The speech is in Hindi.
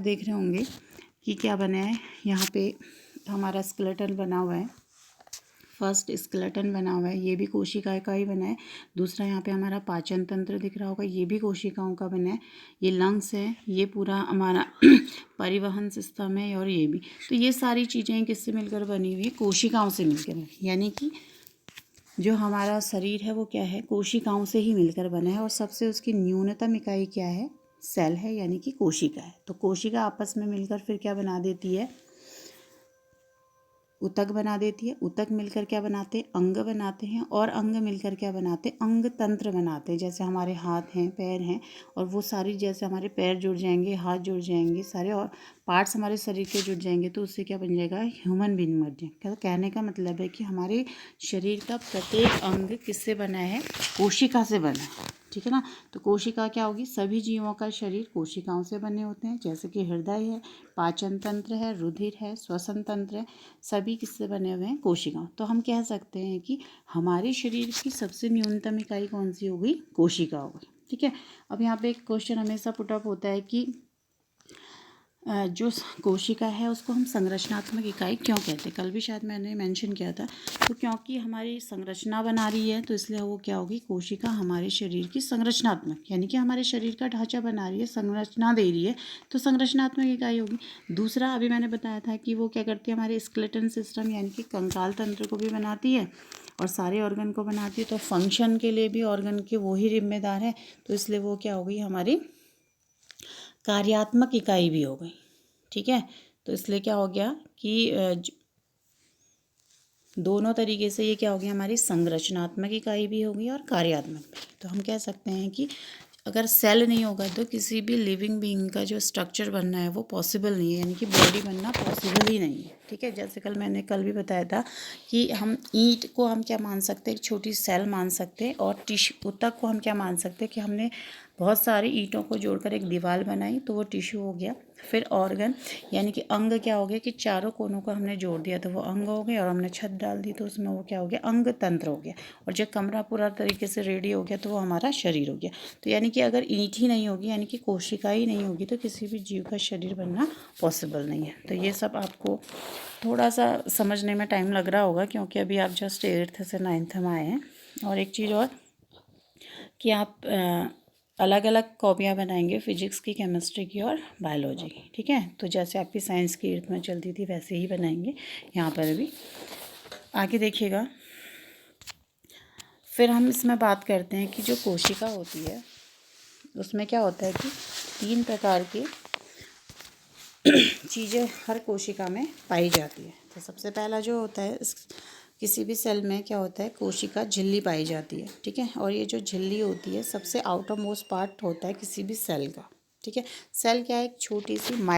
देख रहे होंगे कि क्या बना है। यहाँ पे हमारा स्केलेटन बना हुआ है, फर्स्ट स्केलेटन बना हुआ है, ये भी कोशिका का ही बना है। दूसरा यहाँ पे हमारा पाचन तंत्र दिख रहा होगा, ये भी कोशिकाओं का बना है। ये लंग्स है, ये पूरा हमारा परिवहन सिस्टम है, और ये भी। तो ये सारी चीज़ें किससे मिलकर बनी हुई है? कोशिकाओं से मिलकर बनी। यानी कि जो हमारा शरीर है वो क्या है? कोशिकाओं से ही मिलकर बना है। और सबसे उसकी न्यूनतम इकाई क्या है? सेल है, यानी कि कोशिका है। तो कोशिका आपस में मिलकर फिर क्या बना देती है? ऊतक बना देती है। ऊतक मिलकर क्या बनाते हैं? अंग बनाते हैं। और अंग मिलकर क्या बनाते हैं? अंग तंत्र बनाते हैं। जैसे हमारे हाथ हैं, पैर हैं, और वो सारी, जैसे हमारे पैर जुड़ जाएंगे, हाथ जुड़ जाएंगे, सारे और पार्ट्स हमारे शरीर के जुड़ जाएंगे, तो उससे क्या बन जाएगा? ह्यूमन बीइंग बन जाएगा। कहने का मतलब है कि हमारे शरीर का प्रत्येक अंग किससे बना है? कोशिका से बना है। ठीक है ना। तो कोशिका क्या होगी? सभी जीवों का शरीर कोशिकाओं से बने होते हैं। जैसे कि हृदय है, पाचन तंत्र है, रुधिर है, श्वसन तंत्र है, सभी किससे बने हुए हैं? कोशिकाओं। तो हम कह सकते हैं कि हमारे शरीर की सबसे न्यूनतम इकाई कौन सी हो गई? कोशिका हो गई। ठीक है। अब यहाँ पे एक क्वेश्चन हमेशा पुटअप होता है कि जो कोशिका है उसको हम संरचनात्मक इकाई क्यों कहते हैं? कल भी शायद मैंने मेंशन किया था। तो क्योंकि हमारी संरचना बना रही है, तो इसलिए वो क्या होगी? कोशिका हमारे शरीर की संरचनात्मक, यानी कि हमारे शरीर का ढांचा बना रही है, संरचना दे रही है, तो संरचनात्मक इकाई होगी। दूसरा, अभी मैंने बताया था कि वो क्या करती है? हमारे स्केलेटन सिस्टम यानी कि कंकाल तंत्र को भी बनाती है और सारे ऑर्गन को बनाती है। तो फंक्शन के लिए भी ऑर्गन के वो ही जिम्मेदार है, तो इसलिए वो क्या हो गई? हमारी कार्यात्मक इकाई भी हो गई। ठीक है। तो इसलिए क्या हो गया कि दोनों तरीके से ये क्या हो गया? हमारी संरचनात्मक इकाई भी होगी और कार्यात्मक भी। तो हम कह सकते हैं कि अगर सेल नहीं होगा तो किसी भी लिविंग बीइंग का जो स्ट्रक्चर बनना है वो पॉसिबल नहीं है, यानी कि बॉडी बनना पॉसिबल ही नहीं है। ठीक है। जैसे मैंने कल भी बताया था कि हम ईंट को हम क्या मान सकते हैं? एक छोटी सेल मान सकते हैं। और टिश्यू, ऊतक को हम क्या मान सकते हैं? कि हमने बहुत सारी ईंटों को जोड़कर एक दीवार बनाई, तो वो टिश्यू हो गया। फिर ऑर्गन यानी कि अंग क्या हो गया? कि चारों कोनों को हमने जोड़ दिया तो वो अंग हो गए, और हमने छत डाल दी तो उसमें वो क्या हो गया? अंग तंत्र हो गया। और जब कमरा पूरा तरीके से रेडी हो गया तो वो हमारा शरीर हो गया। तो यानी कि अगर ईंट ही नहीं होगी, यानी कि कोशिका ही नहीं होगी, तो किसी भी जीव का शरीर बनना पॉसिबल नहीं है। तो ये सब आपको थोड़ा सा समझने में टाइम लग रहा होगा, क्योंकि अभी आप जस्ट 8th से 9th में आए हैं। और एक चीज़ और कि आप अलग अलग कॉपियाँ बनाएंगे, फिजिक्स की, केमिस्ट्री की और बायोलॉजी की। ठीक है। तो जैसे आपकी साइंस की 8th में चलती थी वैसे ही बनाएंगे यहाँ पर भी। आगे देखिएगा। फिर हम इसमें बात करते हैं कि जो कोशिका होती है उसमें क्या होता है कि 3 प्रकार की चीज़ें हर कोशिका में पाई जाती है। तो सबसे पहला जो होता है, किसी भी सेल में क्या होता है? कोशिका झिल्ली पाई जाती है। ठीक है। और ये जो झिल्ली होती है सबसे आउटर मोस्ट पार्ट होता है किसी भी सेल का। ठीक है। सेल क्या है? एक छोटी सी